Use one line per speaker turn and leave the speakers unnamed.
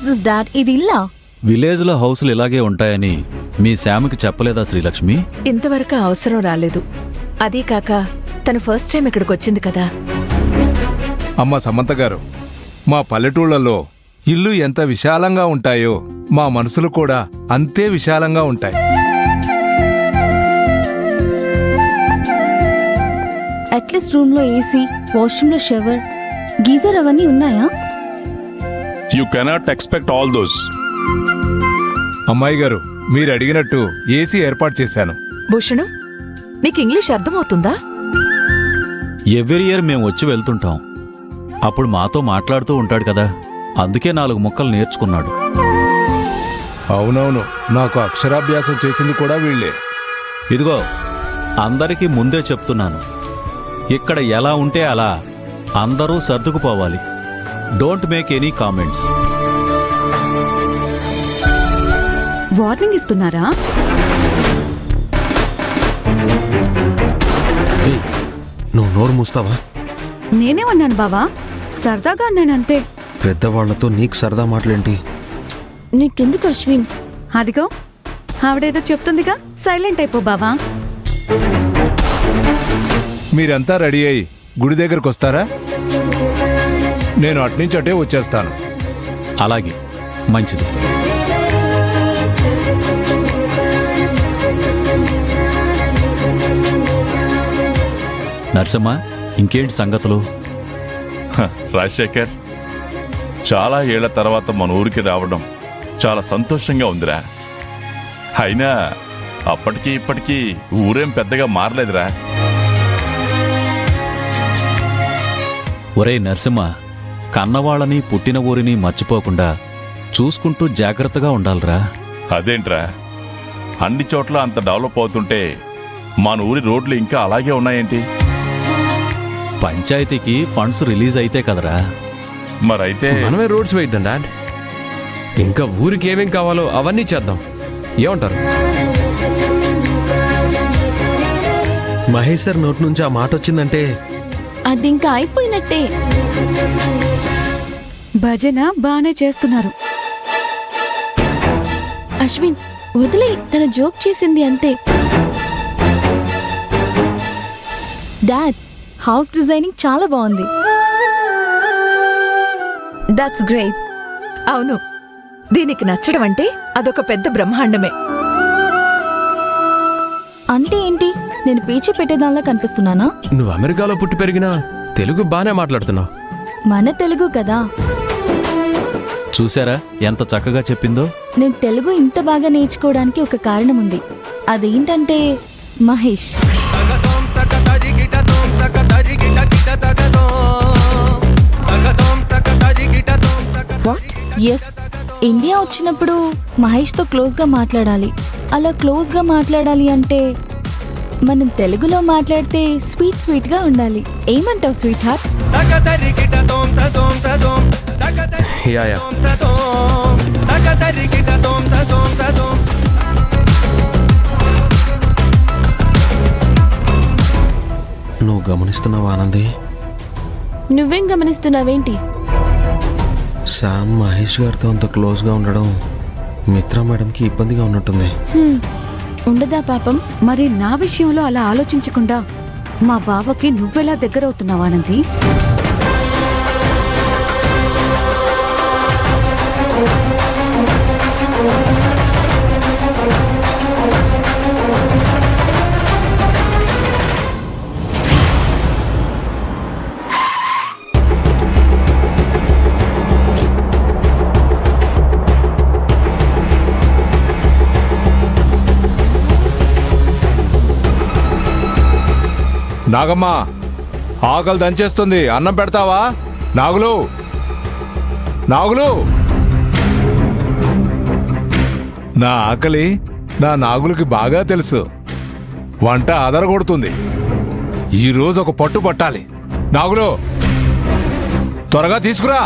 This dad? ఇది ఇల్లా?
విలేజ్లో హౌసులు ఇలాగే ఉంటాయని మీ శామ్కి చెప్పలేదా శ్రీలక్ష్మి?
ఇంతవరకు అవసరం రాలేదు. అదీ కాక తను ఫస్ట్ టైం ఇక్కడికి వచ్చింది కదా.
అమ్మ సమంత గారు, మా పల్లెటూళ్లలో ఇల్లు ఎంత విశాలంగా ఉంటాయో మా మనసులు కూడా అంతే విశాలంగా ఉంటాయి.
అట్లీస్ట్ రూమ్ లో ఏసీ, వాష్రూమ్ లో షవర్, గీజర్ అవన్నీ ఉన్నాయా?
You cannot expect all those.
అమ్మాయి గారు, మీరు అడిగినట్టు ఏసీ ఏర్పాటు చేశాను.
భూషణం, నీకు ఇంగ్లీష్ అర్థమవుతుందా?
ఎవ్రీ ఇయర్ మేము వచ్చి వెళ్తుంటాం. అప్పుడు మాతో మాట్లాడుతూ ఉంటాడు కదా, అందుకే 4 ముక్కలు నేర్చుకున్నాడు.
అవునవును, నాకు అక్షరాభ్యాసం చేసింది కూడా వీళ్ళే.
ఇదిగో, అందరికీ ముందే చెప్తున్నాను, ఇక్కడ ఎలా ఉంటే అలా అందరూ సర్దుకుపోవాలి. Don't make any comments.
Warning ఇస్తున్నారా?
నువ్వు నోరు మూస్తావా?
నేనేమన్నాను బావా? సరదాగా అన్నానంతే.
పెద్దవాళ్లతో నీకు సరదా మాటలేంటి?
నీకెందుకు అశ్విన్?
అదిగో ఆవిడేదో చెప్తుందిగా, సైలెంట్ అయిపో బావా.
మీరంతా రెడీ అయి గుడి దగ్గరకు వస్తారా? నేను అట్నుంచి అటే వచ్చేస్తాను.
అలాగే, మంచిది. నరసమ్మ, ఇంకేంటి సంగతులు?
రాజశేఖర్, చాలా ఏళ్ల తర్వాత మన ఊరికి రావడం చాలా సంతోషంగా ఉందిరా. అయినా అప్పటికి ఇప్పటికీ ఊరేం పెద్దగా మారలేదురా.
ఒరే నరసింహ, కన్నవాళ్ళని పుట్టిన ఊరిని మర్చిపోకుండా చూసుకుంటూ జాగ్రత్తగా ఉండాలిరా.
అదేంట్రా, అన్ని చోట్ల అంత డెవలప్ అవుతుంటే మన ఊరి రోడ్లు ఇంకా అలాగే ఉన్నాయేంటి?
పంచాయతీకి ఫండ్స్ రిలీజ్ అయితే కదరా.
మరైతే
మనమే రోడ్స్ వేద్దాం డాడ్. ఇంకా ఊరికి ఏమేం కావాలో అవన్నీ చేద్దాం. ఏమంటారు?
మహేష్ సార్ నోటి నుంచి ఆ మాట వచ్చిందంటే
అది ఇంకా అయిపోయినట్టే.
భజన బానే చేస్తున్నారు.
అశ్విన్ వదిలే, తన జోక్ చేసింది అంతే. డాడ్, హౌస్ డిజైనింగ్ చాలా బాగుంది.
That's great. అవును, దీనికి నచ్చడం అంటే అదొక పెద్ద బ్రహ్మాండమే.
అంటే ఏంటి? నేను పీచి పెట్టేదానిలా కనిపిస్తున్నానా?
నువ్వు అమెరికాలో పుట్టి పెరిగినా తెలుగు బానే మాట్లాడుతున్నావు.
మన తెలుగు కదా.
చూసారా ఎంత చక్కగా చెప్పిందో?
నేను తెలుగు ఇంత బాగా నేర్చుకోవడానికి ఒక కారణం ఉంది. అదేంటంటే మహేష్. ఎస్, ఇండియా వచ్చినప్పుడు మహేష్తో క్లోజ్గా మాట్లాడాలి. అలా క్లోజ్గా మాట్లాడాలి అంటే మనం తెలుగులో మాట్లాడితే స్వీట్ స్వీట్గా ఉండాలి. ఏమంటావు స్వీట్ హార్ట్?
Yeah yeah.
నువ్వు గమనిస్తున్నావా ఆనంది?
నువ్వేం గమనిస్తున్నావేంటి?
శామ్ మహేష్ గారితో అంత క్లోజ్గా ఉండడం మిత్ర మేడంకి ఇబ్బందిగా ఉన్నట్టుంది.
ఉండదా పాపం?
మరి నా విషయంలో అలా ఆలోచించకుండా మా బావకి నువ్వెలా దగ్గరవుతున్నావా ఆనంది?
నాగమ్మా, ఆకలి దంచేస్తుంది, అన్నం పెడతావా? నాగులు, నాగులు. నా ఆకలి నా నాగులకి బాగా తెలుసు. వంట అదరగొడుతుంది. ఈరోజు ఒక పట్టు పట్టాలి. నాగులు, త్వరగా తీసుకురా.